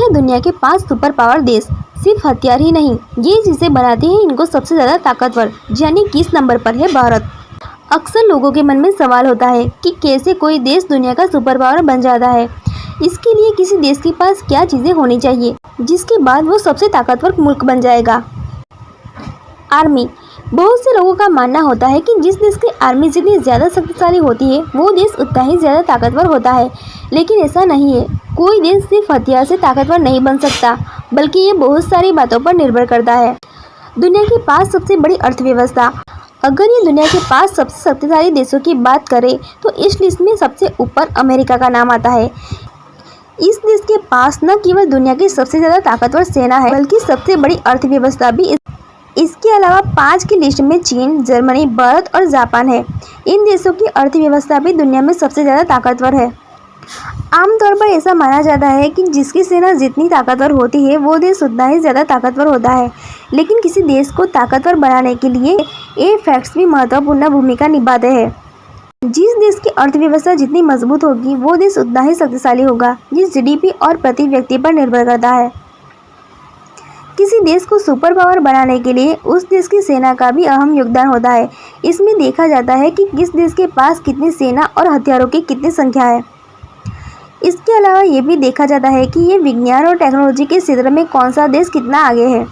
है दुनिया के 5 सुपर पावर देश। सिर्फ हथियार ही नहीं, ये चीज़ें बनाती हैं इनको सबसे ज़्यादा ताकतवर। यानी किस नंबर पर है भारत। अक्सर लोगों के मन में सवाल होता है कि कैसे कोई देश दुनिया का सुपर पावर बन जाता है। इसके लिए किसी देश के पास क्या चीज़ें होनी चाहिए जिसके बाद वो सबसे ताकतवर मुल्क बन जाएगा। आर्मी। बहुत से लोगों का मानना होता है कि जिस देश की आर्मी जितनी ज़्यादा शक्तिशाली होती है वो देश उतना ही ज़्यादा ताकतवर होता है, लेकिन ऐसा नहीं है। कोई देश सिर्फ हथियार से ताकतवर नहीं बन सकता, बल्कि ये बहुत सारी बातों पर निर्भर करता है। दुनिया की 5 सबसे बड़ी अर्थव्यवस्था। अगर ये दुनिया के 5 सबसे शक्तिशाली देशों की बात करें तो इस लिस्ट में सबसे ऊपर अमेरिका का नाम आता है। इस देश के पास न केवल दुनिया की सबसे ज़्यादा ताकतवर सेना है, बल्कि सबसे बड़ी अर्थव्यवस्था भी। इसके अलावा 5 की लिस्ट में चीन, जर्मनी, भारत और जापान है। इन देशों की अर्थव्यवस्था भी दुनिया में सबसे ज़्यादा ताकतवर है। आमतौर पर ऐसा माना जाता है कि जिसकी सेना जितनी ताकतवर होती है वो देश उतना ही ज़्यादा ताकतवर होता है। लेकिन किसी देश को ताकतवर बनाने के लिए ये फैक्ट्स भी महत्वपूर्ण भूमिका निभाते हैं। जिस देश की अर्थव्यवस्था जितनी मजबूत होगी वो देश उतना ही शक्तिशाली होगा, जिस जीडीपी और प्रति व्यक्ति पर निर्भर करता है। किसी देश को सुपर पावर बनाने के लिए उस देश की सेना का भी अहम योगदान होता है। इसमें देखा जाता है कि किस देश के पास कितनी सेना और हथियारों की कितनी संख्या है। इसके अलावा ये भी देखा जाता है कि ये विज्ञान और टेक्नोलॉजी के क्षेत्र में कौन सा देश कितना आगे है।